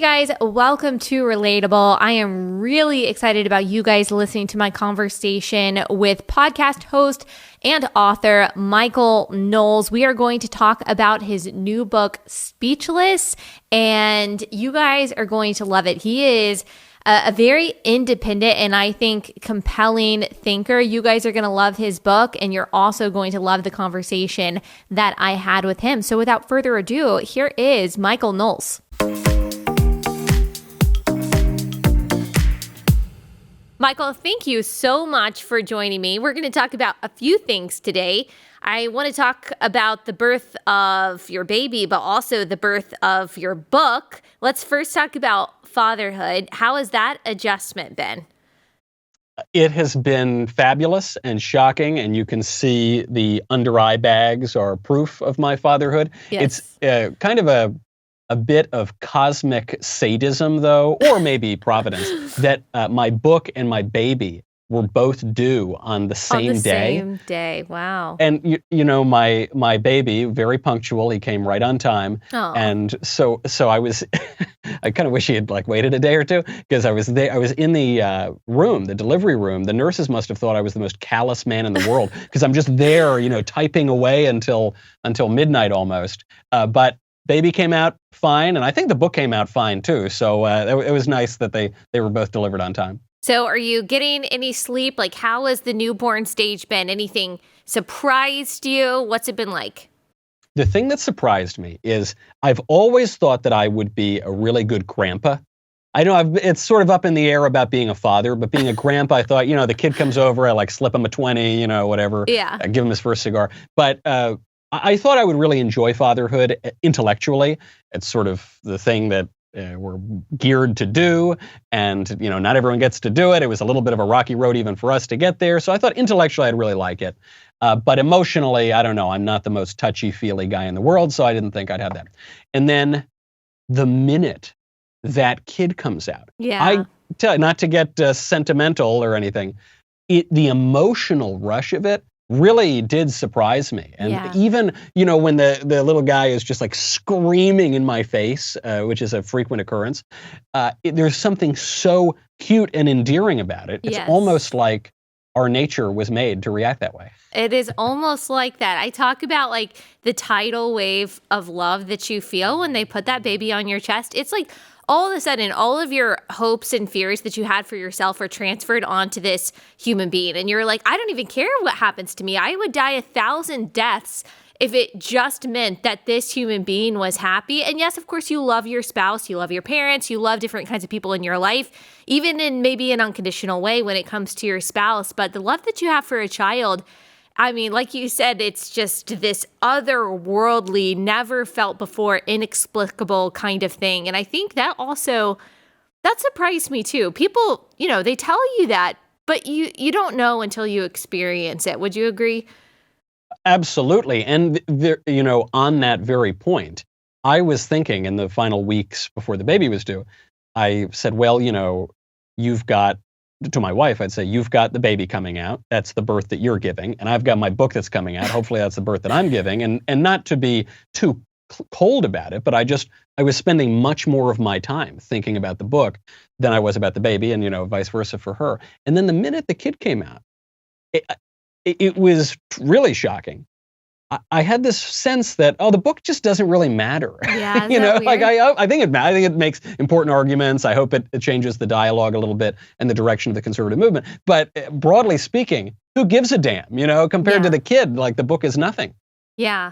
guys, welcome to Relatable. I am really excited about you guys listening to my conversation with podcast host and author Michael Knowles. We are going to talk about his new book, Speechless, and you guys are going to love it. He is a very independent and I think compelling thinker. You guys are going to love his book, and you're also going to love the conversation that I had with him. So without further ado, here is Michael Knowles. Michael, thank you so much for joining me. We're going to talk about a few things today. I want to talk about the birth of your baby, but also the birth of your book. Let's first talk about fatherhood. How has that adjustment been? It has been fabulous and shocking, and you can see the under eye bags are proof of my fatherhood. Yes. It's kind of a bit of cosmic sadism, though, or maybe providence, that my book and my baby were both due on the same day. On the same day, wow. And you know, my baby, very punctual, he came right on time. Aww. And so I was, I kind of wish he had waited a day or two, because I was in the room, the delivery room. The nurses must have thought I was the most callous man in the world, because I'm just there, typing away until midnight almost. But baby came out fine, and I think the book came out fine too. So it was nice that they were both delivered on time. So are you getting any sleep? How has the newborn stage been? Anything surprised you? What's it been like? The thing that surprised me is I've always thought that I would be a really good grandpa. I know it's sort of up in the air about being a father, but being a grandpa, I thought, the kid comes over, I slip him a 20, whatever. Yeah. I give him his first cigar. But I thought I would really enjoy fatherhood intellectually. It's sort of the thing that we're geared to do, and not everyone gets to do it. It was a little bit of a rocky road even for us to get there. So I thought intellectually I'd really like it, but emotionally, I don't know. I'm not the most touchy-feely guy in the world, so I didn't think I'd have that. And then the minute that kid comes out, yeah, not to get sentimental or anything, the emotional rush of it really did surprise me. And even, when the little guy is just screaming in my face, which is a frequent occurrence, there's something so cute and endearing about it. It's almost like our nature was made to react that way. It is almost like that. I talk about the tidal wave of love that you feel when they put that baby on your chest. It's like all of a sudden, all of your hopes and fears that you had for yourself are transferred onto this human being. And you're like, I don't even care what happens to me. I would die 1,000 deaths if it just meant that this human being was happy. And yes, of course, you love your spouse, you love your parents, you love different kinds of people in your life, even in maybe an unconditional way when it comes to your spouse. But the love that you have for a child, I mean, like you said, it's just this otherworldly, never felt before, inexplicable kind of thing. And I think that surprised me too. People, they tell you that, but you don't know until you experience it. Would you agree? Absolutely. And, on that very point, I was thinking in the final weeks before the baby was due, I said, well, you've got, to my wife, I'd say, you've got the baby coming out. That's the birth that you're giving. And I've got my book that's coming out. Hopefully that's the birth that I'm giving. And not to be too cold about it, but I was spending much more of my time thinking about the book than I was about the baby, and, vice versa for her. And then the minute the kid came out, it was really shocking. I had this sense that, the book just doesn't really matter. Yeah, I think it makes important arguments. I hope it changes the dialogue a little bit and the direction of the conservative movement. But broadly speaking, who gives a damn, compared to the kid, the book is nothing. Yeah.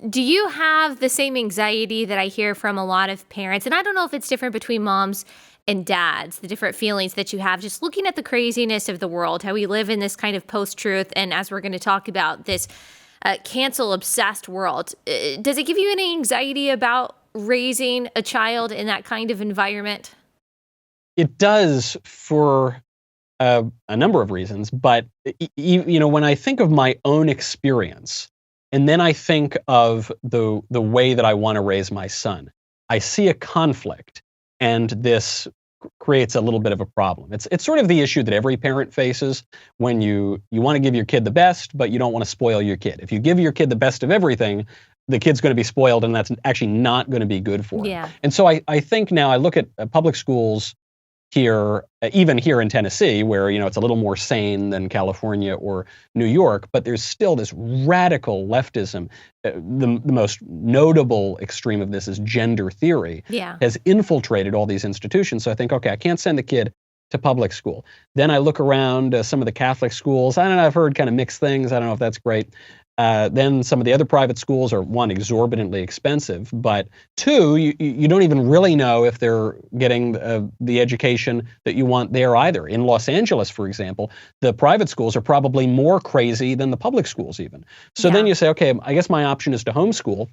Do you have the same anxiety that I hear from a lot of parents? And I don't know if it's different between moms and dads, the different feelings that you have just looking at the craziness of the world, how we live in this kind of post-truth, and as we're going to talk about, this cancel-obsessed world. Does it give you any anxiety about raising a child in that kind of environment? It does, for a number of reasons, but when I think of my own experience, and then I think of the way that I want to raise my son, I see a conflict, and this creates a little bit of a problem. It's sort of the issue that every parent faces when you want to give your kid the best, but you don't want to spoil your kid. If you give your kid the best of everything, the kid's going to be spoiled and that's actually not going to be good for him. Yeah. And so I think now I look at public schools here, even here in Tennessee, where, it's a little more sane than California or New York, but there's still this radical leftism. The most notable extreme of this is gender theory. Yeah. Has infiltrated all these institutions. So I think, okay, I can't send the kid to public school. Then I look around some of the Catholic schools. I don't know, I've heard kind of mixed things. I don't know if that's great. Then some of the other private schools are, one, exorbitantly expensive, but two, you don't even really know if they're getting the education that you want there either. In Los Angeles, for example, the private schools are probably more crazy than the public schools even. So then you say, okay, I guess my option is to homeschool.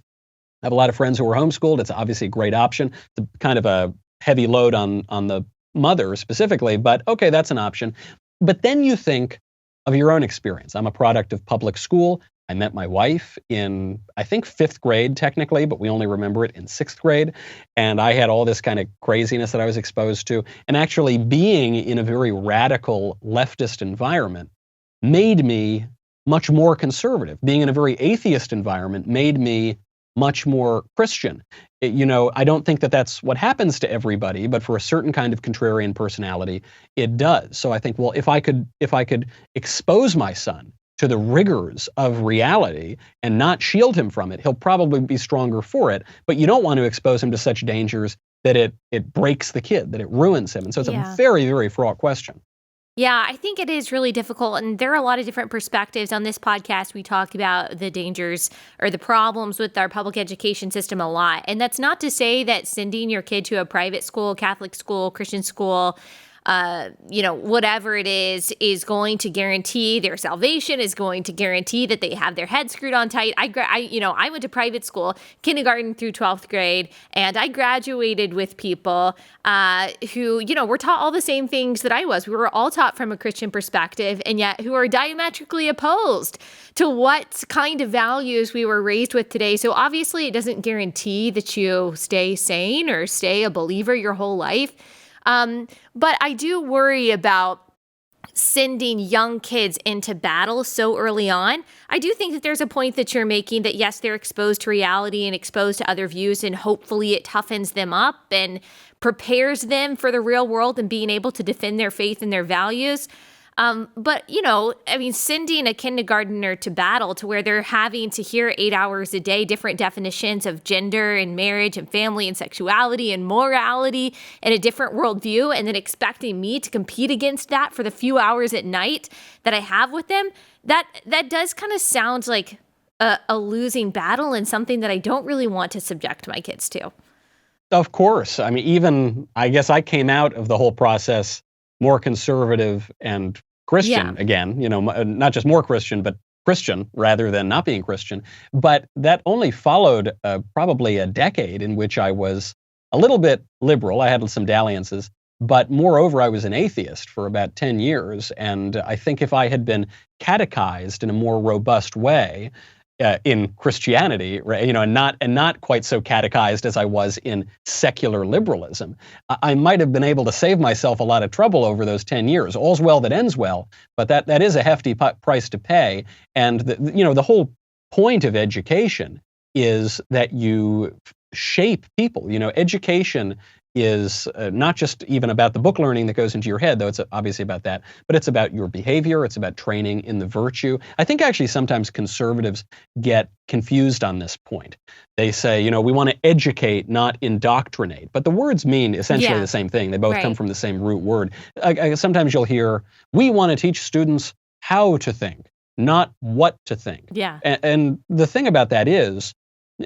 I have a lot of friends who are homeschooled. It's obviously a great option. It's kind of a heavy load on the mother specifically, but okay, that's an option. But then you think of your own experience. I'm a product of public school. I met my wife in, I think, 5th grade technically, but we only remember it in 6th grade. And I had all this kind of craziness that I was exposed to. And actually being in a very radical leftist environment made me much more conservative. Being in a very atheist environment made me much more Christian. I don't think that that's what happens to everybody, but for a certain kind of contrarian personality, it does. So I think, well, if I could expose my son to the rigors of reality and not shield him from it, he'll probably be stronger for it. But you don't want to expose him to such dangers that it breaks the kid, that it ruins him. And so it's a very, very fraught question. Yeah, I think it is really difficult. And there are a lot of different perspectives. On this podcast, we talk about the dangers or the problems with our public education system a lot. And that's not to say that sending your kid to a private school, Catholic school, Christian school, whatever it is going to guarantee their salvation, is going to guarantee that they have their head screwed on tight. I went to private school, kindergarten through 12th grade, and I graduated with people who, were taught all the same things that I was. We were all taught from a Christian perspective, and yet who are diametrically opposed to what kind of values we were raised with today. So obviously it doesn't guarantee that you stay sane or stay a believer your whole life. But I do worry about sending young kids into battle so early on. I do think that there's a point that you're making that, yes, they're exposed to reality and exposed to other views, and hopefully it toughens them up and prepares them for the real world and being able to defend their faith and their values. But, sending a kindergartner to battle to where they're having to hear 8 hours a day, different definitions of gender and marriage and family and sexuality and morality and a different worldview, and then expecting me to compete against that for the few hours at night that I have with them, that does kind of sound like a losing battle and something that I don't really want to subject my kids to. Of course. I guess I came out of the whole process more conservative and Christian again, not just more Christian, but Christian rather than not being Christian. But that only followed probably a decade in which I was a little bit liberal. I had some dalliances, but moreover, I was an atheist for about 10 years. And I think if I had been catechized in a more robust way, in Christianity, right, and not quite so catechized as I was in secular liberalism, I might have been able to save myself a lot of trouble over those 10 years. All's well that ends well, but that is a hefty price to pay. And the whole point of education is that you shape people. Education is not just even about the book learning that goes into your head, though it's obviously about that, but it's about your behavior, it's about training in the virtue. I think actually sometimes conservatives get confused on this point. They say, we want to educate, not indoctrinate. But the words mean essentially the same thing. They both come from the same root word. Sometimes you'll hear, we want to teach students how to think, not what to think. Yeah. And the thing about that is,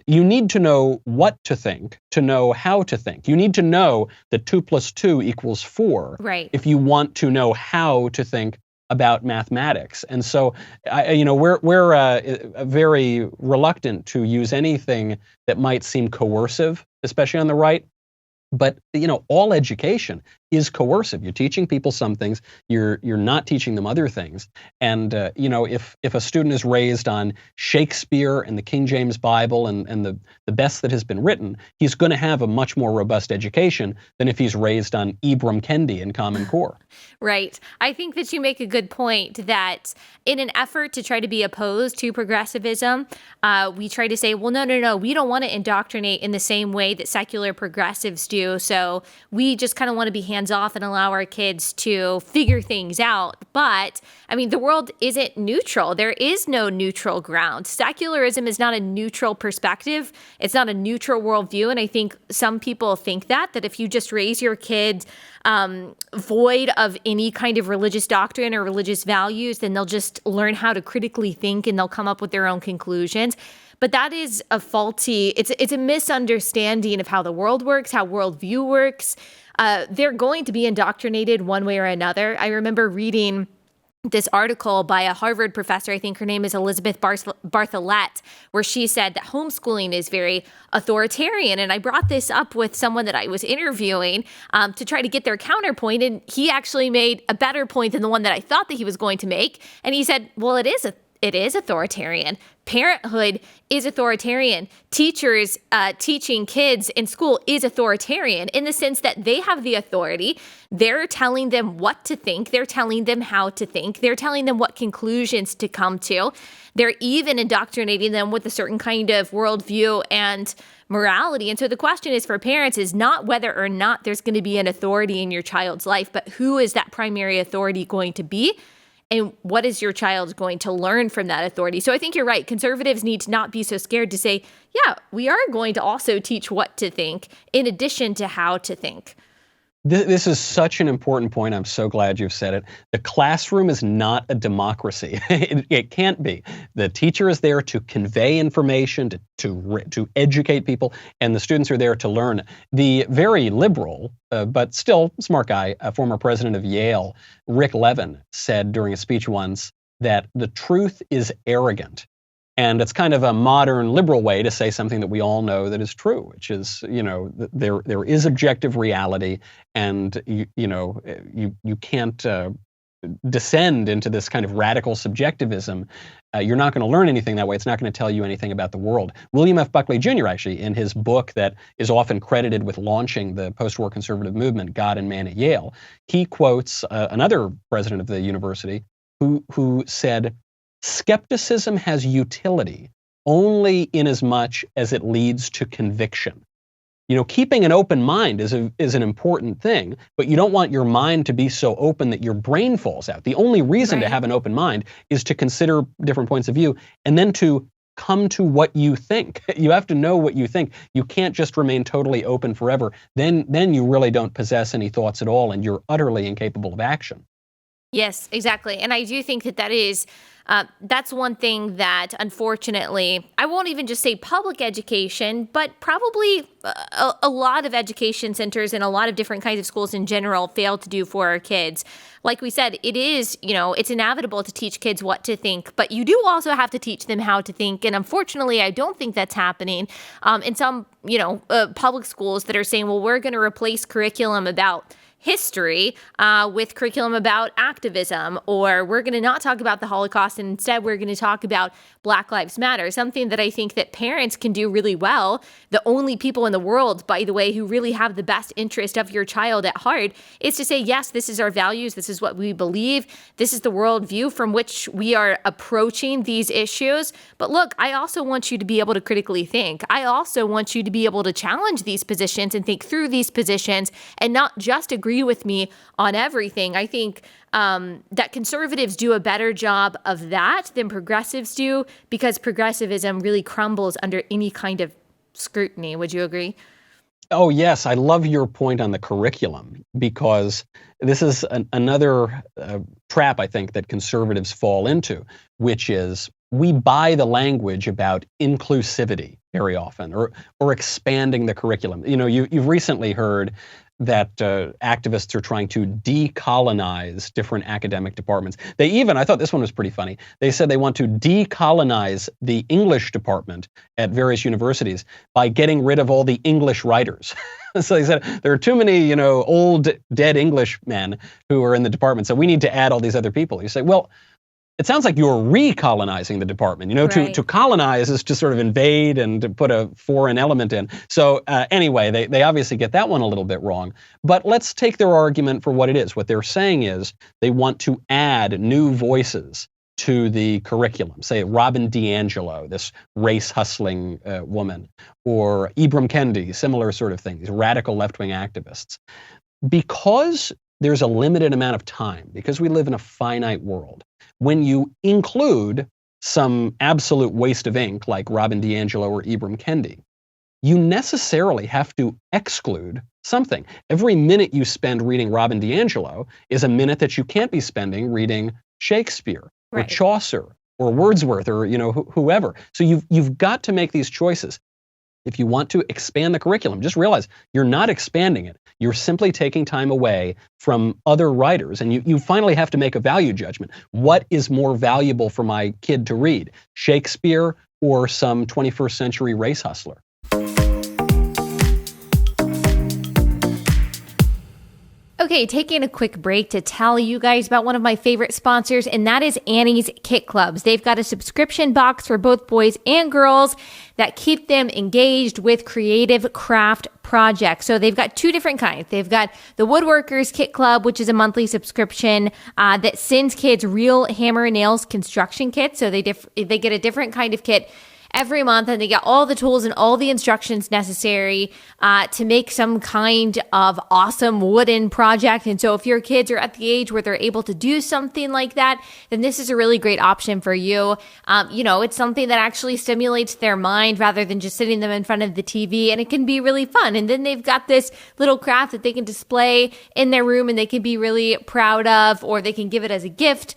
you need to know what to think to know how to think. You need to know that 2 + 2 = 4 if you want to know how to think about mathematics. And so, we're very reluctant to use anything that might seem coercive, especially on the right. But, all education is coercive. You're teaching people some things, you're not teaching them other things. And if a student is raised on Shakespeare and the King James Bible and the best that has been written, he's going to have a much more robust education than if he's raised on Ibram Kendi and Common Core. Right. I think that you make a good point that in an effort to try to be opposed to progressivism, we try to say, well, no, we don't want to indoctrinate in the same way that secular progressives do. So we just kind of want to be hands off and allow our kids to figure things out. But I mean, the world isn't neutral. There is no neutral ground. Secularism is not a neutral perspective. It's not a neutral worldview. And I think some people think that if you just raise your kids void of any kind of religious doctrine or religious values, then they'll just learn how to critically think and they'll come up with their own conclusions. But that is a faulty, it's a misunderstanding of how the world works, how worldview works. They're going to be indoctrinated one way or another. I remember reading this article by a Harvard professor, I think her name is Elizabeth Bartholet, where she said that homeschooling is very authoritarian. And I brought this up with someone that I was interviewing to try to get their counterpoint. And he actually made a better point than the one that I thought that he was going to make. And he said, well, it is authoritarian. Parenthood is authoritarian. Teachers teaching kids in school is authoritarian in the sense that they have the authority. They're telling them what to think. They're telling them how to think. They're telling them what conclusions to come to. They're even indoctrinating them with a certain kind of worldview and morality. And so the question is for parents is not whether or not there's going to be an authority in your child's life, but who is that primary authority going to be? And what is your child going to learn from that authority? So I think you're right. Conservatives need to not be so scared to say, yeah, we are going to also teach what to think in addition to how to think. This is such an important point. I'm so glad you've said it. The classroom is not a democracy. It can't be. The teacher is there to convey information, to educate people, and the students are there to learn. The very liberal, but still smart guy, former president of Yale, Rick Levin, said during a speech once that the truth is arrogant. And it's kind of a modern liberal way to say something that we all know that is true, which is, there is objective reality, and you can't descend into this kind of radical subjectivism. You're not going to learn anything that way. It's not going to tell you anything about the world. William F. Buckley Jr., actually, in his book that is often credited with launching the post-war conservative movement, God and Man at Yale, he quotes another president of the university who said, "Skepticism has utility only inasmuch as it leads to conviction." Keeping an open mind is an important thing, but you don't want your mind to be so open that your brain falls out. The only reason to have an open mind is to consider different points of view and then to come to what you think. You have to know what you think. You can't just remain totally open forever. Then you really don't possess any thoughts at all, and you're utterly incapable of action. Yes, exactly. And I do think that is that's one thing that, unfortunately, I won't even just say public education, but probably a lot of education centers and a lot of different kinds of schools in general fail to do for our kids. Like we said, it is, it's inevitable to teach kids what to think, but you do also have to teach them how to think. And unfortunately, I don't think that's happening in some, public schools that are saying, well, we're going to replace curriculum about history with curriculum about activism, or we're going to not talk about the Holocaust and instead we're going to talk about Black Lives Matter, something that I think that parents can do really well. The only people in the world, by the way, who really have the best interest of your child at heart is to say, yes, this is our values, this is what we believe, this is the worldview from which we are approaching these issues. But look, I also want you to be able to critically think. I also want you to be able to challenge these positions and think through these positions and not just agree with me on everything. I think that conservatives do a better job of that than progressives do, because progressivism really crumbles under any kind of scrutiny. Would you agree? Oh, yes. I love your point on the curriculum, because this is another trap, I think, that conservatives fall into, which is we buy the language about inclusivity very often, or expanding the curriculum. You've recently heard that activists are trying to decolonize different academic departments. They even, I thought this one was pretty funny, they said they want to decolonize the English department at various universities by getting rid of all the English writers. So they said, there are too many, old dead Englishmen who are in the department, so we need to add all these other people. You say, well, it sounds like you're recolonizing the department. Right. To colonize is to sort of invade and to put a foreign element in. So anyway, they obviously get that one a little bit wrong. But let's take their argument for what it is. What they're saying is they want to add new voices to the curriculum. Say Robin DiAngelo, this race hustling woman, or Ibram Kendi, similar sort of thing, these radical left-wing activists. Because there's a limited amount of time, because we live in a finite world, when you include some absolute waste of ink like Robin DiAngelo or Ibram Kendi, you necessarily have to exclude something. Every minute you spend reading Robin DiAngelo is a minute that you can't be spending reading Shakespeare or Right. Chaucer or Wordsworth or whoever. So you've got to make these choices. If you want to expand the curriculum, just realize you're not expanding it. You're simply taking time away from other writers, and you finally have to make a value judgment. What is more valuable for my kid to read, Shakespeare or some 21st century race hustler? Okay, taking a quick break to tell you guys about one of my favorite sponsors, and that is Annie's Kit Clubs. They've got a subscription box for both boys and girls that keep them engaged with creative craft projects. So they've got two different kinds. They've got the Woodworkers Kit Club, which is a monthly subscription that sends kids real hammer and nails construction kits. So they get a different kind of kit every month, and they get all the tools and all the instructions necessary to make some kind of awesome wooden project. And so if your kids are at the age where they're able to do something like that, then this is a really great option for you. It's something that actually stimulates their mind rather than just sitting them in front of the TV, and it can be really fun. And then they've got this little craft that they can display in their room and they can be really proud of, or they can give it as a gift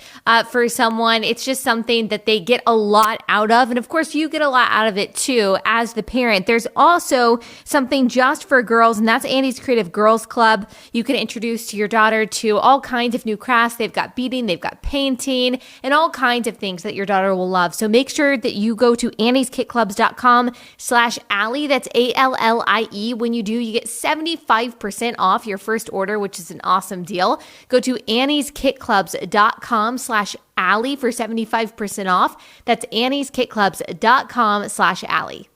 for someone. It's just something that they get a lot out of. And of course, you get a lot out of it too as the parent. There's also something just for girls, and that's Annie's Creative Girls Club. You can introduce your daughter to all kinds of new crafts. They've got beading, they've got painting, and all kinds of things that your daughter will love. So make sure that you go to annieskitclubs.com/Allie. That's ALLIE. When you do, you get 75% off your first order, which is an awesome deal. Go to annieskitclubs.com/Allie for 75% off. That's annieskitclubs.com/Allie.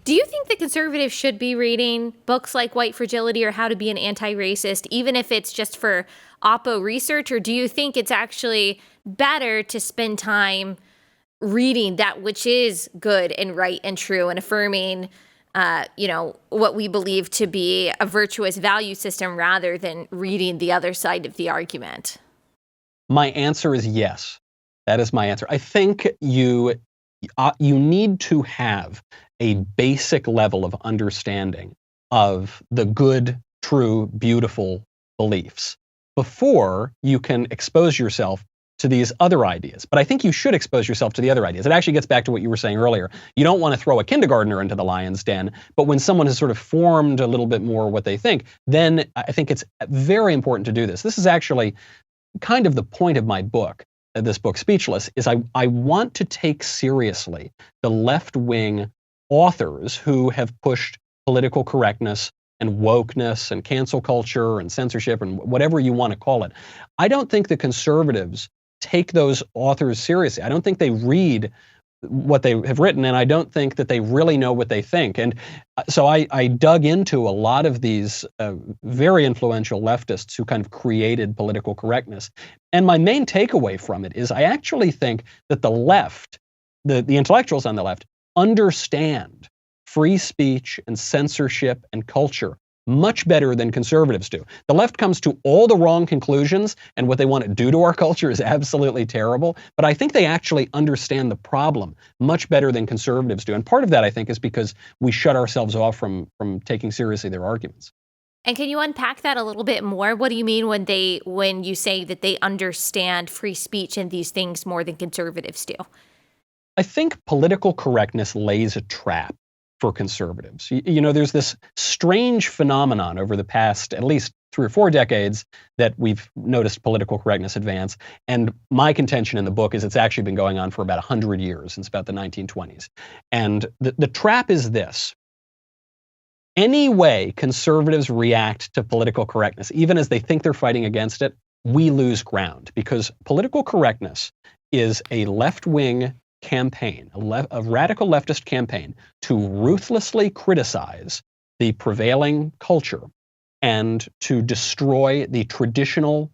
Do you think that conservatives should be reading books like White Fragility or How to Be an Anti-Racist, even if it's just for oppo research? Or do you think it's actually better to spend time reading that which is good and right and true and affirming what we believe to be a virtuous value system rather than reading the other side of the argument? My answer is yes. That is my answer. I think you need to have a basic level of understanding of the good, true, beautiful beliefs before you can expose yourself to these other ideas. But I think you should expose yourself to the other ideas. It actually gets back to what you were saying earlier. You don't want to throw a kindergartner into the lion's den, but when someone has sort of formed a little bit more what they think, then I think it's very important to do this. This is actually kind of the point of my book, this book, Speechless, is I want to take seriously the left-wing authors who have pushed political correctness and wokeness and cancel culture and censorship and whatever you want to call it. I don't think the conservatives take those authors seriously. I don't think they read what they have written, and I don't think that they really know what they think. And so I dug into a lot of these very influential leftists who kind of created political correctness. And my main takeaway from it is I actually think that the left, the intellectuals on the left, understand free speech and censorship and culture much better than conservatives do. The left comes to all the wrong conclusions, and what they want to do to our culture is absolutely terrible. But I think they actually understand the problem much better than conservatives do. And part of that, I think, is because we shut ourselves off from taking seriously their arguments. And can you unpack that a little bit more? What do you mean when you say that they understand free speech and these things more than conservatives do? I think political correctness lays a trap for conservatives. There's this strange phenomenon over the past at least 3 or 4 decades that we've noticed political correctness advance. And my contention in the book is it's actually been going on for about 100 years, since about the 1920s. And the trap is this. Any way conservatives react to political correctness, even as they think they're fighting against it, we lose ground, because political correctness is a left-wing campaign, a radical leftist campaign to ruthlessly criticize the prevailing culture and to destroy the traditional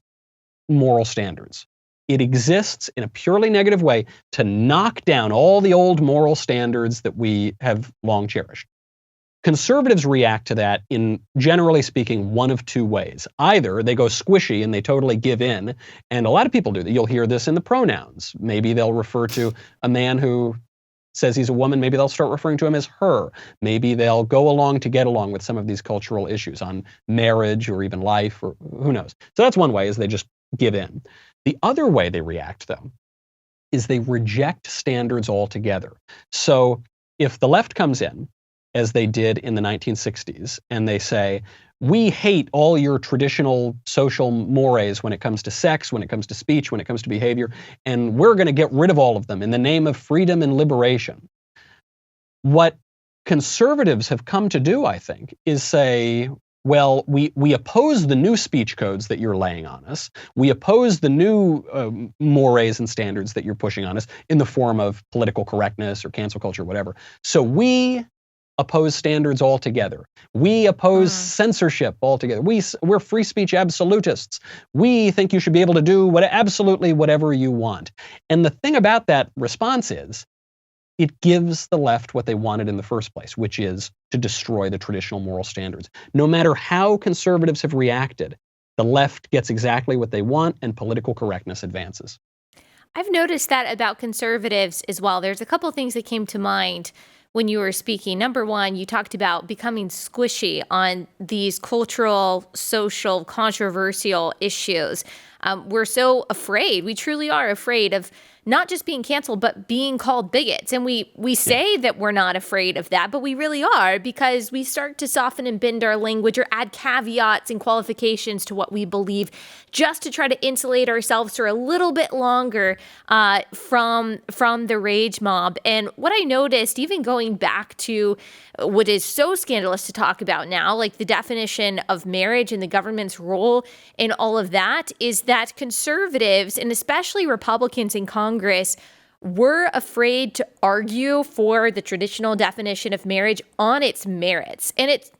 moral standards. It exists in a purely negative way to knock down all the old moral standards that we have long cherished. Conservatives react to that in, generally speaking, one of 2 ways. Either they go squishy and they totally give in, and a lot of people do that. You'll hear this in the pronouns. Maybe they'll refer to a man who says he's a woman, maybe they'll start referring to him as her. Maybe they'll go along to get along with some of these cultural issues on marriage or even life, or who knows. So that's one way, is they just give in. The other way they react, though, is they reject standards altogether. So if the left comes in, as they did in the 1960s, and they say, we hate all your traditional social mores when it comes to sex, when it comes to speech, when it comes to behavior, and we're going to get rid of all of them in the name of freedom and liberation. What conservatives have come to do, I think, is say, well, we oppose the new speech codes that you're laying on us. We oppose the new mores and standards that you're pushing on us in the form of political correctness or cancel culture, whatever. So we oppose standards altogether. We oppose censorship altogether. We're free speech absolutists. We think you should be able to do absolutely whatever you want. And the thing about that response is, it gives the left what they wanted in the first place, which is to destroy the traditional moral standards. No matter how conservatives have reacted, the left gets exactly what they want, and political correctness advances. I've noticed that about conservatives as well. There's a couple of things that came to mind when you were speaking. Number one, you talked about becoming squishy on these cultural, social, controversial issues. We're so afraid. We truly are afraid of not just being canceled, but being called bigots. And we say that we're not afraid of that, but we really are, because we start to soften and bend our language or add caveats and qualifications to what we believe, just to try to insulate ourselves for a little bit longer from the rage mob. And what I noticed, even going back to what is so scandalous to talk about now, like the definition of marriage and the government's role in all of that, is that conservatives, and especially Republicans in Congress, were afraid to argue for the traditional definition of marriage on its merits. And it's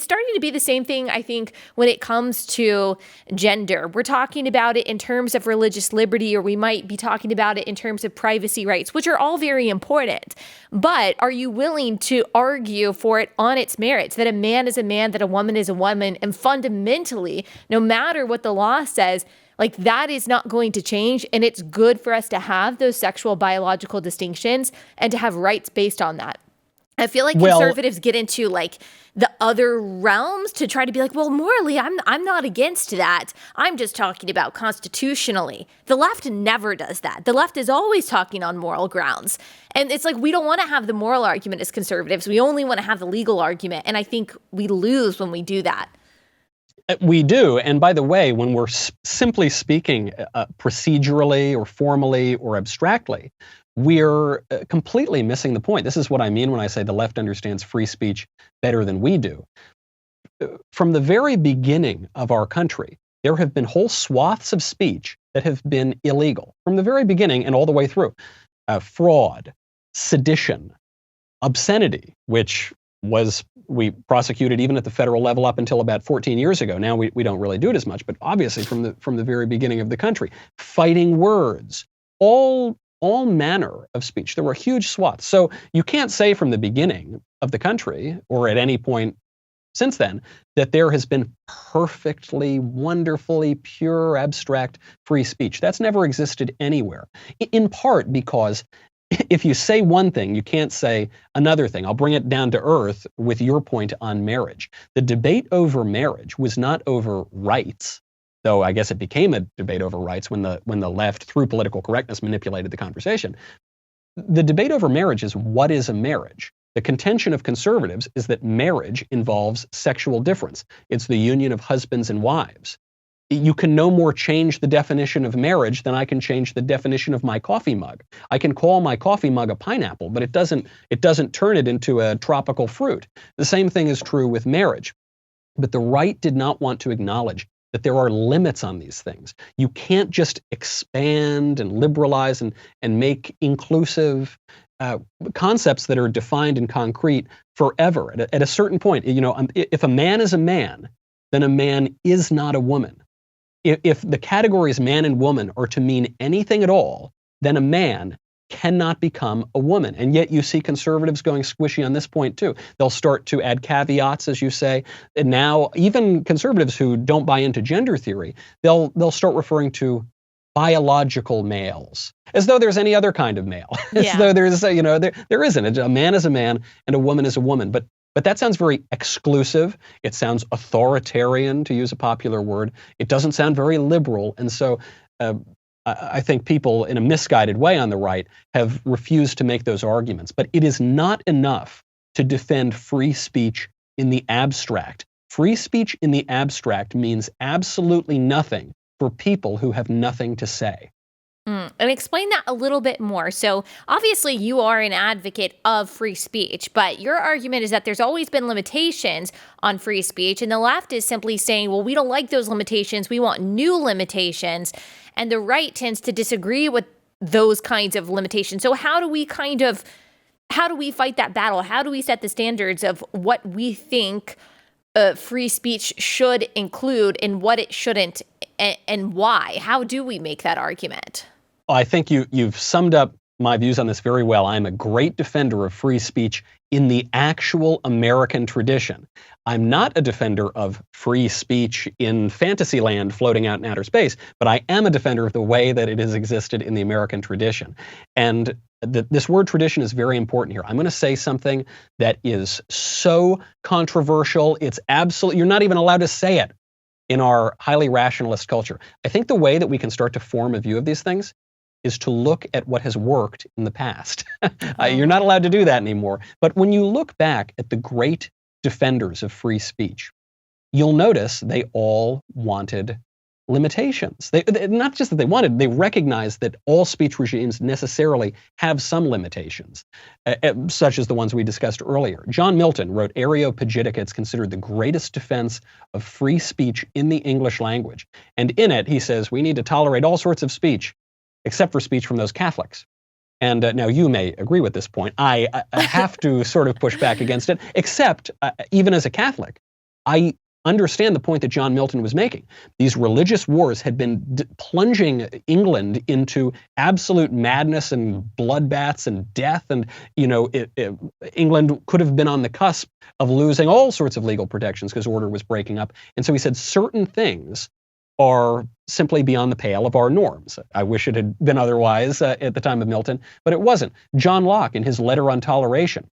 starting to be the same thing, I think, when it comes to gender. We're talking about it in terms of religious liberty, or we might be talking about it in terms of privacy rights, which are all very important. But are you willing to argue for it on its merits, that a man is a man, that a woman is a woman, and fundamentally, no matter what the law says, like, that is not going to change, and it's good for us to have those sexual biological distinctions and to have rights based on that. I feel like conservatives get into like the other realms to try to be like, well, morally, I'm not against that. I'm just talking about constitutionally. The left never does that. The left is always talking on moral grounds. And it's like, we don't want to have the moral argument as conservatives. We only want to have the legal argument. And I think we lose when we do that. We do. And by the way, when we're simply speaking procedurally or formally or abstractly, we're completely missing the point. This is what I mean when I say the left understands free speech better than we do. From the very beginning of our country, there have been whole swaths of speech that have been illegal from the very beginning and all the way through. Fraud, sedition, obscenity, which we prosecuted even at the federal level up until about 14 years ago. Now we don't really do it as much, but obviously from the very beginning of the country, fighting words, all manner of speech. There were huge swaths. So you can't say from the beginning of the country or at any point since then that there has been perfectly, wonderfully pure, abstract free speech. That's never existed anywhere, in part because if you say one thing, you can't say another thing. I'll bring it down to earth with your point on marriage. The debate over marriage was not over rights, though I guess it became a debate over rights when the left, through political correctness, manipulated the conversation. The debate over marriage is, what is a marriage? The contention of conservatives is that marriage involves sexual difference. It's the union of husbands and wives. You can no more change the definition of marriage than I can change the definition of my coffee mug. I can call my coffee mug a pineapple, but it doesn't turn it into a tropical fruit. The same thing is true with marriage. But the right did not want to acknowledge that there are limits on these things. You can't just expand and liberalize and make inclusive concepts that are defined and concrete forever. At a certain point, if a man is a man, then a man is not a woman. If the categories man and woman are to mean anything at all, then a man cannot become a woman. And yet you see conservatives going squishy on this point too. They'll start to add caveats, as you say. And now even conservatives who don't buy into gender theory, they'll start referring to biological males, as though there's any other kind of male. As though there's, there isn't. A man is a man and a woman is a woman. But that sounds very exclusive. It sounds authoritarian, to use a popular word. It doesn't sound very liberal. And so I think people in a misguided way on the right have refused to make those arguments. But it is not enough to defend free speech in the abstract. Free speech in the abstract means absolutely nothing for people who have nothing to say. And explain that a little bit more. So obviously you are an advocate of free speech, but your argument is that there's always been limitations on free speech. And the left is simply saying, well, we don't like those limitations. We want new limitations. And the right tends to disagree with those kinds of limitations. So how do we fight that battle? How do we set the standards of what we think free speech should include and what it shouldn't, and why? How do we make that argument? I think you've summed up my views on this very well. I'm a great defender of free speech in the actual American tradition. I'm not a defender of free speech in fantasy land floating out in outer space, but I am a defender of the way that it has existed in the American tradition. And this word tradition is very important here. I'm going to say something that is so controversial, it's absolute. You're not even allowed to say it in our highly rationalist culture. I think the way that we can start to form a view of these things is to look at what has worked in the past. You're not allowed to do that anymore. But when you look back at the great defenders of free speech, you'll notice they all wanted limitations. Not just that they wanted, they recognized that all speech regimes necessarily have some limitations, such as the ones we discussed earlier. John Milton wrote Areopagitica. It's considered the greatest defense of free speech in the English language. And in it, he says, we need to tolerate all sorts of speech, except for speech from those Catholics. And now you may agree with this point. I have to sort of push back against it, except even as a Catholic, I understand the point that John Milton was making. These religious wars had been plunging England into absolute madness and bloodbaths and death. And, England could have been on the cusp of losing all sorts of legal protections because order was breaking up. And so he said certain things are simply beyond the pale of our norms. I wish it had been otherwise at the time of Milton, but it wasn't. John Locke, in his letter on toleration,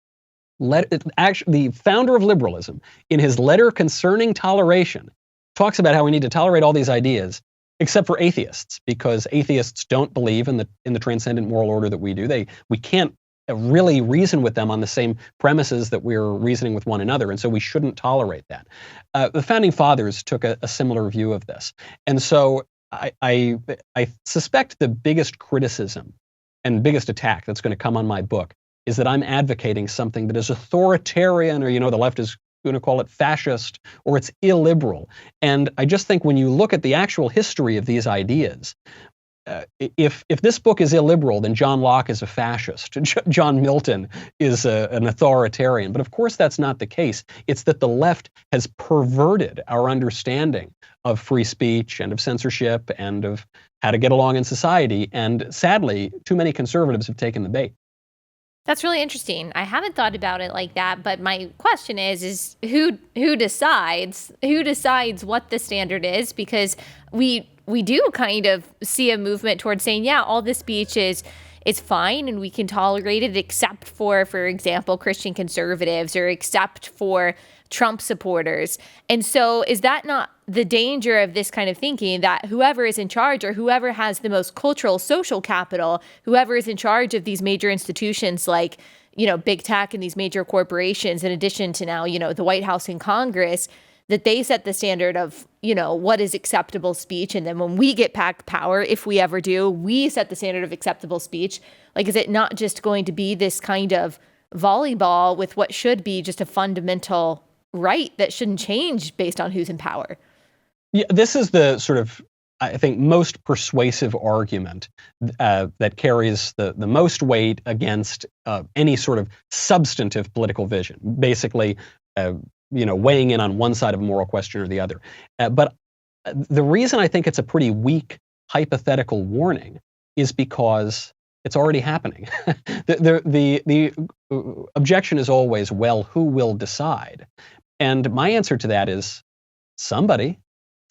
the founder of liberalism, in his letter concerning toleration, talks about how we need to tolerate all these ideas, except for atheists, because atheists don't believe in the transcendent moral order that we do. We can't really reason with them on the same premises that we're reasoning with one another, and so we shouldn't tolerate that. The founding fathers took a similar view of this, and so I suspect the biggest criticism and biggest attack that's going to come on my book is that I'm advocating something that is authoritarian, or the left is going to call it fascist, or it's illiberal. And I just think when you look at the actual history of these ideas, if this book is illiberal, then John Locke is a fascist. John Milton is an authoritarian. But of course, that's not the case. It's that the left has perverted our understanding of free speech and of censorship and of how to get along in society. And sadly, too many conservatives have taken the bait. That's really interesting. I haven't thought about it like that, but my question is who decides what the standard is? Because we do kind of see a movement towards saying, yeah, all this speech is fine and we can tolerate it except for example, Christian conservatives, or except for Trump supporters. And so is that not the danger of this kind of thinking, that whoever is in charge, or whoever has the most cultural, social capital, whoever is in charge of these major institutions like big tech and these major corporations, in addition to now, the White House and Congress, that they set the standard of, what is acceptable speech. And then when we get back power, if we ever do, we set the standard of acceptable speech. Like, is it not just going to be this kind of volleyball with what should be just a fundamental right that shouldn't change based on who's in power? Yeah, this is the sort of, I think, most persuasive argument that carries the most weight against any sort of substantive political vision. Basically, weighing in on one side of a moral question or the other. But the reason I think it's a pretty weak hypothetical warning is because it's already happening. The objection is always, well, who will decide? And my answer to that is somebody.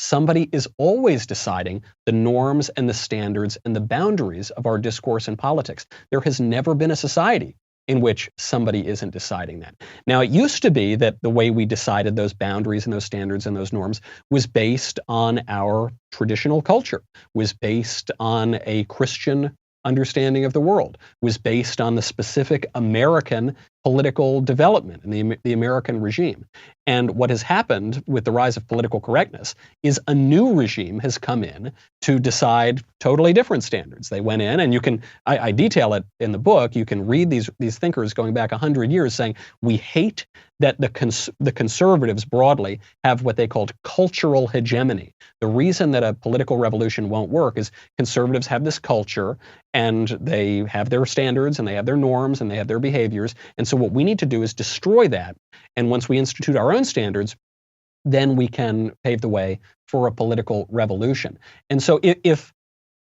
Somebody is always deciding the norms and the standards and the boundaries of our discourse in politics. There has never been a society in which somebody isn't deciding that. Now, it used to be that the way we decided those boundaries and those standards and those norms was based on our traditional culture, was based on a Christian understanding of the world, was based on the specific American political development and the American regime. And what has happened with the rise of political correctness is a new regime has come in to decide totally different standards. They went in, and you can, I detail it in the book, you can read these thinkers going back 100 years saying, we hate that the conservatives broadly have what they called cultural hegemony. The reason that a political revolution won't work is conservatives have this culture, and they have their standards, and they have their norms, and they have their behaviors. And so what we need to do is destroy that. And once we institute our own standards, then we can pave the way for a political revolution. And so if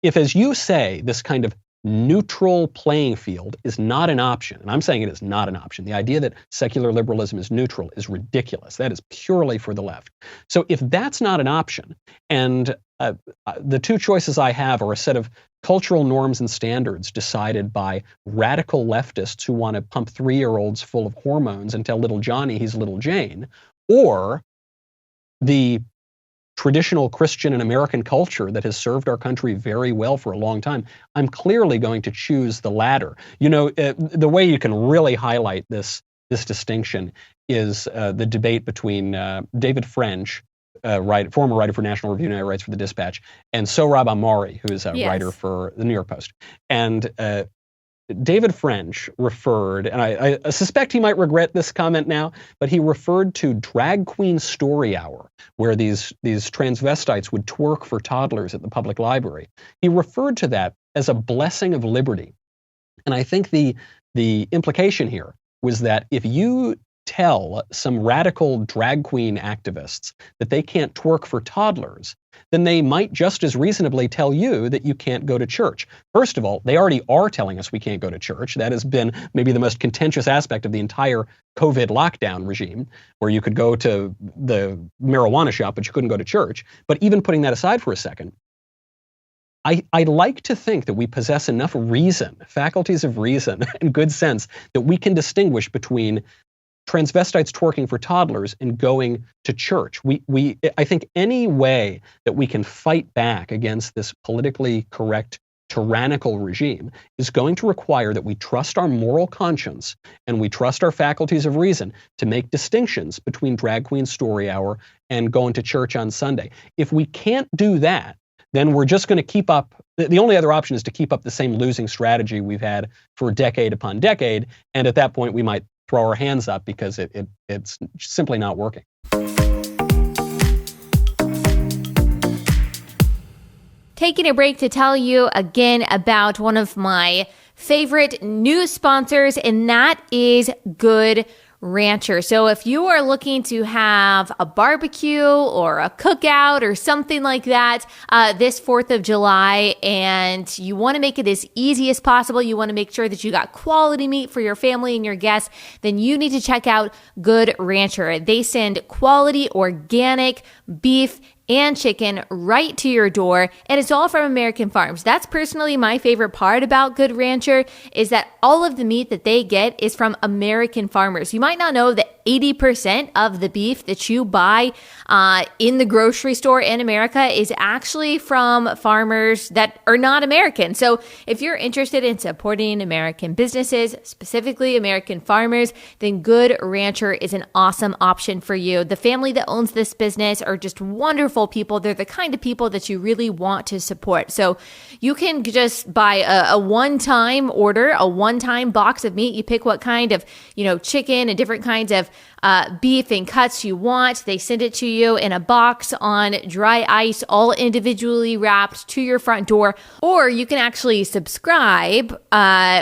as you say, this kind of neutral playing field is not an option, and I'm saying it is not an option. The idea that secular liberalism is neutral is ridiculous. That is purely for the left. So if that's not an option, and the two choices I have are a set of cultural norms and standards decided by radical leftists who want to pump 3-year-olds full of hormones and tell little Johnny he's little Jane, or the traditional Christian and American culture that has served our country very well for a long time, I'm clearly going to choose the latter. The way you can really highlight this distinction is the debate between David French, former writer for National Review, now writes for the Dispatch, and Sohrab Ahmari, who is a writer for the New York Post. And David French referred, and I suspect he might regret this comment now, but he referred to Drag Queen Story Hour, where these transvestites would twerk for toddlers at the public library. He referred to that as a blessing of liberty. And I think the implication here was that if you tell some radical drag queen activists that they can't twerk for toddlers, then they might just as reasonably tell you that you can't go to church. First of all, they already are telling us we can't go to church. That has been maybe the most contentious aspect of the entire COVID lockdown regime, where you could go to the marijuana shop, but you couldn't go to church. But even putting that aside for a second, I like to think that we possess enough reason, faculties of reason and good sense, that we can distinguish between transvestites twerking for toddlers and going to church. I think any way that we can fight back against this politically correct, tyrannical regime is going to require that we trust our moral conscience and we trust our faculties of reason to make distinctions between Drag Queen Story Hour and going to church on Sunday. If we can't do that, then we're just going to keep up. The only other option is to keep up the same losing strategy we've had for decade upon decade. And at that point, we might throw our hands up because it's simply not working. Taking a break to tell you again about one of my favorite news sponsors, and that is Good Rancher. So if you are looking to have a barbecue or a cookout or something like that this 4th of July, and you want to make it as easy as possible, you want to make sure that you got quality meat for your family and your guests, then you need to check out Good Rancher. They send quality organic beef and chicken right to your door, and it's all from American farms. That's personally my favorite part about Good Rancher, is that all of the meat that they get is from American farmers. You might not know that 80% of the beef that you buy in the grocery store in America is actually from farmers that are not American. So if you're interested in supporting American businesses, specifically American farmers, then Good Rancher is an awesome option for you. The family that owns this business are just wonderful people. They're the kind of people that you really want to support. So you can just buy a one-time order, a one-time box of meat. You pick what kind of, chicken and different kinds of beef and cuts you want. They send it to you in a box on dry ice, all individually wrapped to your front door. Or you can actually subscribe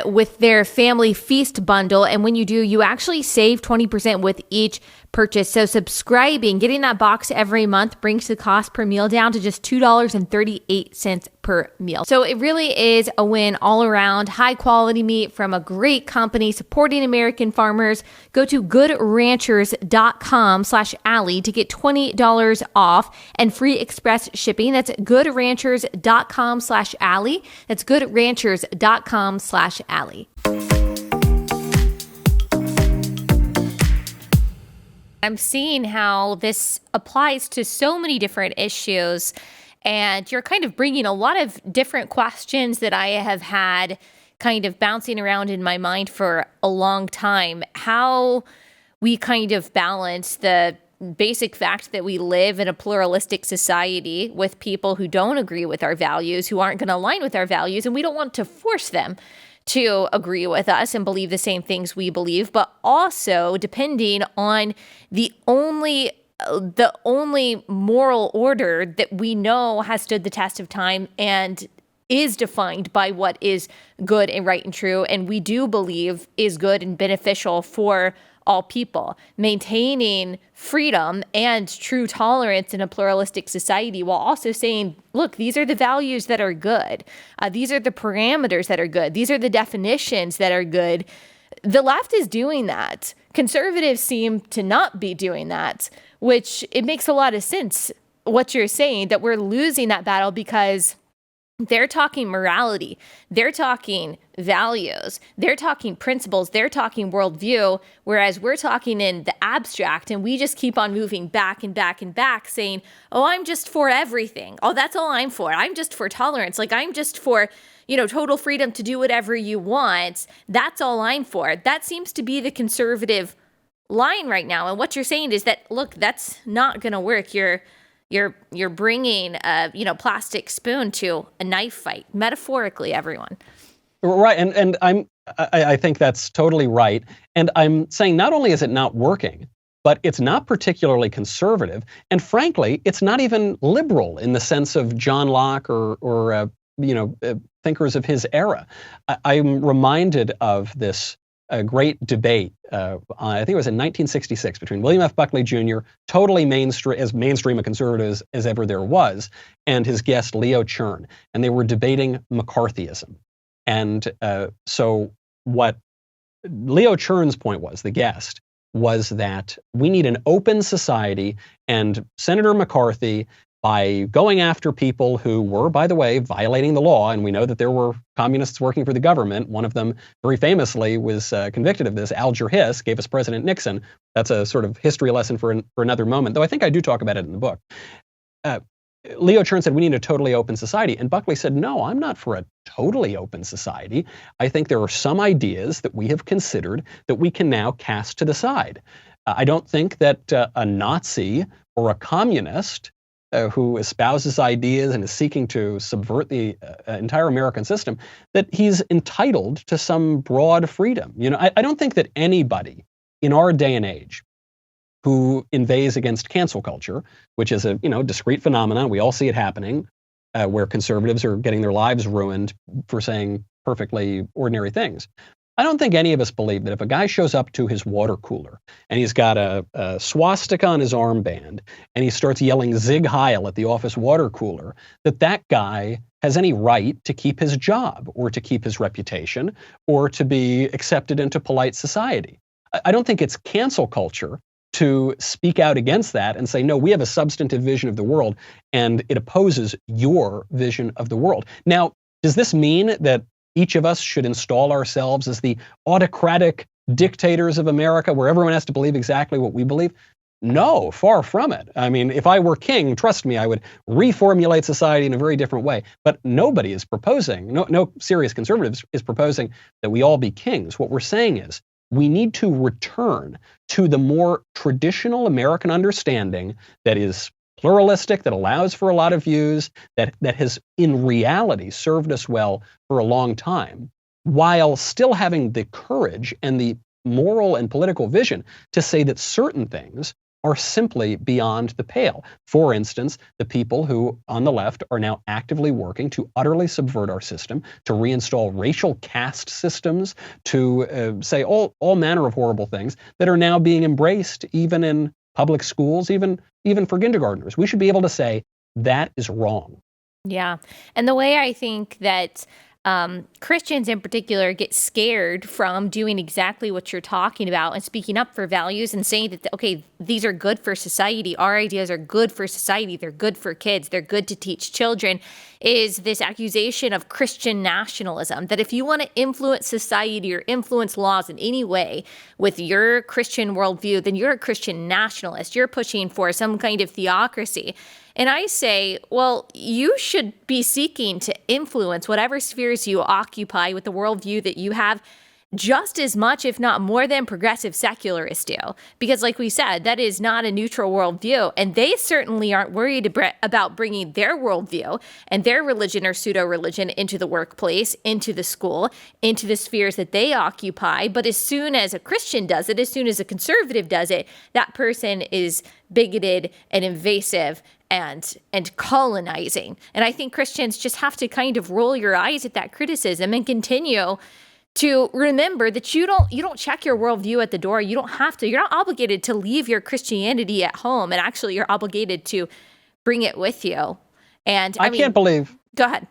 with their family feast bundle. And when you do, you actually save 20% with each purchase. So subscribing, getting that box every month brings the cost per meal down to just $2.38 per meal. So it really is a win all around. High quality meat from a great company supporting American farmers. Go to goodranchers.com/Allie to get $20 off and free express shipping. That's goodranchers.com/Allie. That's goodranchers.com/Allie. I'm seeing how this applies to so many different issues, and you're kind of bringing a lot of different questions that I have had kind of bouncing around in my mind for a long time. How we kind of balance the basic fact that we live in a pluralistic society with people who don't agree with our values, who aren't going to align with our values, and we don't want to force them to agree with us and believe the same things we believe, but also depending on the only moral order that we know has stood the test of time and is defined by what is good and right and true, and we do believe is good and beneficial for all people, maintaining freedom and true tolerance in a pluralistic society while also saying, look, these are the values that are good. These are the parameters that are good. These are the definitions that are good. The left is doing that. Conservatives seem to not be doing that, which it makes a lot of sense what you're saying, that we're losing that battle because they're talking morality, they're talking values, they're talking principles, they're talking worldview, whereas we're talking in the abstract, and we just keep on moving back and back and back saying, oh, I'm just for everything. Oh, that's all I'm for. I'm just for tolerance. Like, I'm just for, total freedom to do whatever you want. That's all I'm for. That seems to be the conservative line right now. And what you're saying is that, look, that's not going to work. You're bringing a plastic spoon to a knife fight, metaphorically, everyone. Right, and I think that's totally right. And I'm saying not only is it not working, but it's not particularly conservative, and frankly, it's not even liberal in the sense of John Locke or thinkers of his era. I'm reminded of this great debate, I think it was in 1966, between William F. Buckley Jr., totally mainstream a conservative as ever there was, and his guest Leo Chern, and they were debating McCarthyism. And so what Leo Chern's point was, the guest, was that we need an open society, and Senator McCarthy, by going after people who were, by the way, violating the law, and we know that there were communists working for the government. One of them, very famously, was convicted of this. Alger Hiss gave us President Nixon. That's a sort of history lesson for another moment, though I think I do talk about it in the book. Leo Chern said, we need a totally open society. And Buckley said, no, I'm not for a totally open society. I think there are some ideas that we have considered that we can now cast to the side. I don't think that a Nazi or a communist who espouses ideas and is seeking to subvert the entire American system, that he's entitled to some broad freedom. I don't think that anybody in our day and age who inveighs against cancel culture, which is a discrete phenomenon, we all see it happening, where conservatives are getting their lives ruined for saying perfectly ordinary things. I don't think any of us believe that if a guy shows up to his water cooler and he's got a swastika on his armband and he starts yelling Zig Heil at the office water cooler, that guy has any right to keep his job or to keep his reputation or to be accepted into polite society. I don't think it's cancel culture to speak out against that and say, no, we have a substantive vision of the world, and it opposes your vision of the world. Now, does this mean that each of us should install ourselves as the autocratic dictators of America, where everyone has to believe exactly what we believe? No, far from it. I mean, if I were king, trust me, I would reformulate society in a very different way. But nobody is proposing, no serious conservative is proposing that we all be kings. What we're saying is we need to return to the more traditional American understanding that is pluralistic, that allows for a lot of views, that has in reality served us well for a long time, while still having the courage and the moral and political vision to say that certain things are simply beyond the pale. For instance, the people who on the left are now actively working to utterly subvert our system, to reinstall racial caste systems, to say all manner of horrible things that are now being embraced even in public schools, even for kindergartners. We should be able to say that is wrong. Yeah. And the way I think that Christians in particular get scared from doing exactly what you're talking about and speaking up for values and saying that, okay, these are good for society. Our ideas are good for society. They're good for kids. They're good to teach children, is this accusation of Christian nationalism, that if you want to influence society or influence laws in any way with your Christian worldview, then you're a Christian nationalist. You're pushing for some kind of theocracy. And I say, well, you should be seeking to influence whatever spheres you occupy with the worldview that you have just as much, if not more than progressive secularists do. Because like we said, that is not a neutral worldview. And they certainly aren't worried about bringing their worldview and their religion or pseudo-religion into the workplace, into the school, into the spheres that they occupy. But as soon as a Christian does it, as soon as a conservative does it, that person is bigoted and invasive and colonizing. And I think Christians just have to kind of roll your eyes at that criticism and continue to remember that you don't check your worldview at the door. You don't have to. You're not obligated to leave your Christianity at home, and actually you're obligated to bring it with you. And I mean, can't believe. Go ahead.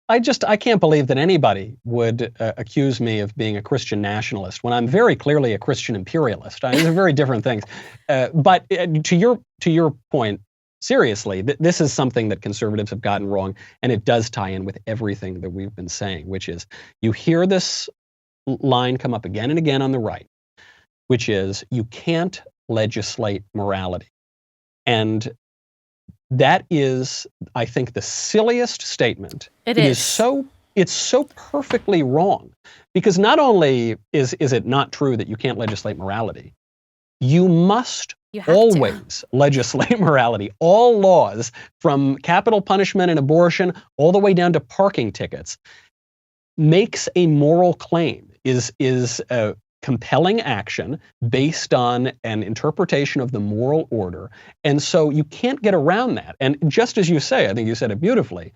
I can't believe that anybody would accuse me of being a Christian nationalist when I'm very clearly a Christian imperialist. These are very different things. But to your point, seriously, this is something that conservatives have gotten wrong, and it does tie in with everything that we've been saying, which is you hear this line come up again and again on the right, which is you can't legislate morality. And that is, I think, the silliest statement. It's so perfectly wrong, because not only is it not true that you can't legislate morality, you must always legislate morality. All laws, from capital punishment and abortion all the way down to parking tickets, makes a moral claim, is a compelling action based on an interpretation of the moral order. And so you can't get around that. And just as you say, I think you said it beautifully,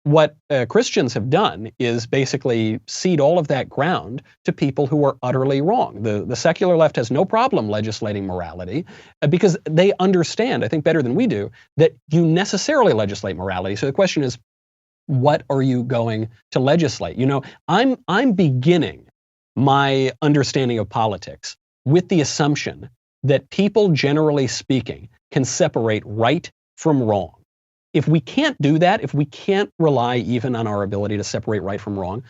what Christians have done is basically cede all of that ground to people who are utterly wrong. The secular left has no problem legislating morality because they understand, I think better than we do, that you necessarily legislate morality. So the question is, what are you going to legislate? You know, I'm beginning my understanding of politics with the assumption that people, generally speaking, can separate right from wrong. If we can't do that, if we can't rely even on our ability to separate right from wrong,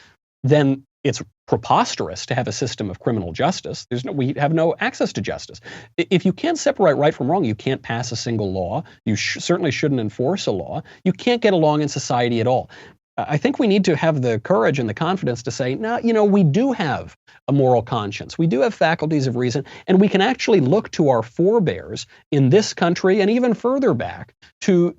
then it's preposterous to have a system of criminal justice. We have no access to justice. If you can't separate right from wrong, you can't pass a single law. You certainly shouldn't enforce a law. You can't get along in society at all. I think we need to have the courage and the confidence to say, no, you know, we do have a moral conscience. We do have faculties of reason, and we can actually look to our forebears in this country and even further back to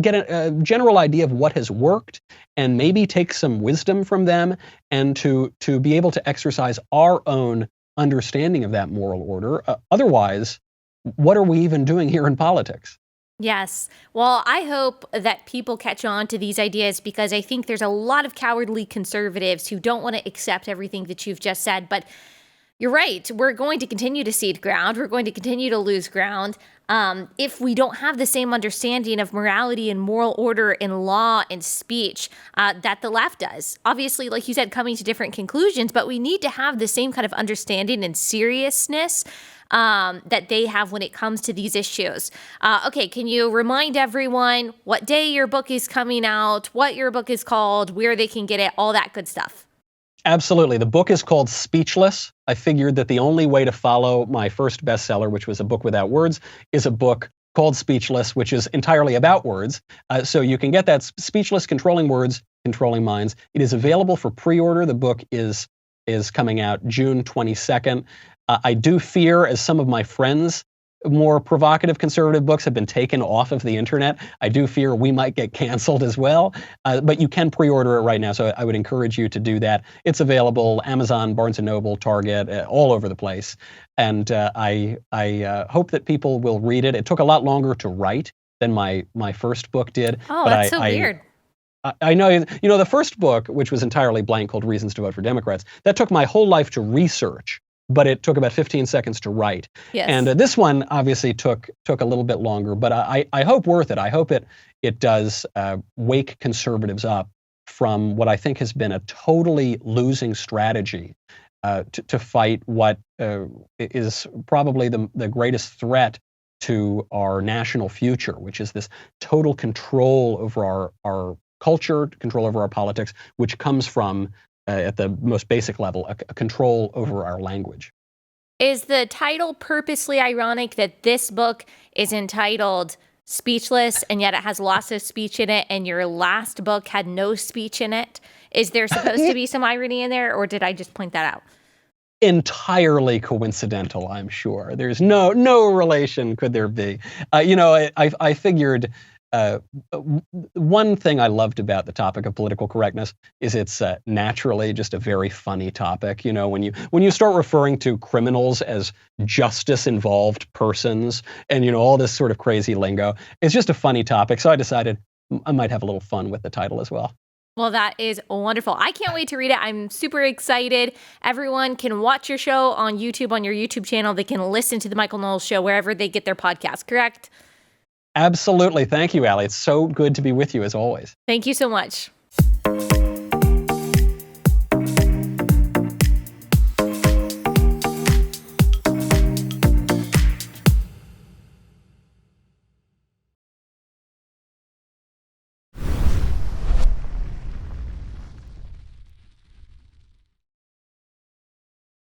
get a general idea of what has worked and maybe take some wisdom from them, and to be able to exercise our own understanding of that moral order. Otherwise, what are we even doing here in politics? Yes. Well, I hope that people catch on to these ideas, because I think there's a lot of cowardly conservatives who don't want to accept everything that you've just said. But You're right. We're going to continue to cede ground. We're going to continue to lose ground if we don't have the same understanding of morality and moral order and law and speech that the left does. Obviously, like you said, coming to different conclusions, but we need to have the same kind of understanding and seriousness that they have when it comes to these issues. Okay, can you remind everyone what day your book is coming out, what your book is called, where they can get it, all that good stuff? Absolutely. The book is called Speechless. I figured that the only way to follow my first bestseller, which was A Book Without Words, is a book called Speechless, which is entirely about words. So you can get that Speechless, Controlling Words, Controlling Minds. It is available for pre-order. The book is coming out June 22nd. I do fear, as some of my friends' more provocative conservative books have been taken off of the internet, I do fear we might get canceled as well. But you can pre-order it right now, so I would encourage you to do that. It's available Amazon, Barnes & Noble, Target, all over the place. And I hope that people will read it. It took a lot longer to write than my first book did. Oh, but that's so weird. I know, the first book, which was entirely blank, called Reasons to Vote for Democrats, that took my whole life to research, but it took about 15 seconds to write. Yes. And this one obviously took a little bit longer, but I hope worth it. I hope it does wake conservatives up from what I think has been a totally losing strategy to fight what is probably the greatest threat to our national future, which is this total control over our culture, control over our politics, which comes from at the most basic level, a control over our language. Is the title purposely ironic that this book is entitled Speechless and yet it has lots of speech in it, and your last book had no speech in it? Is there supposed to be some irony in there, or did I just point that out? Entirely coincidental, I'm sure. There's no relation could there be. I figured one thing I loved about the topic of political correctness is it's naturally just a very funny topic. When you start referring to criminals as justice-involved persons and all this sort of crazy lingo, it's just a funny topic. So I decided I might have a little fun with the title as well. Well, that is wonderful. I can't wait to read it. I'm super excited. Everyone can watch your show on YouTube, on your YouTube channel. They can listen to The Michael Knowles Show wherever they get their podcast, correct? Absolutely. Thank you, Allie. It's so good to be with you as always. Thank you so much.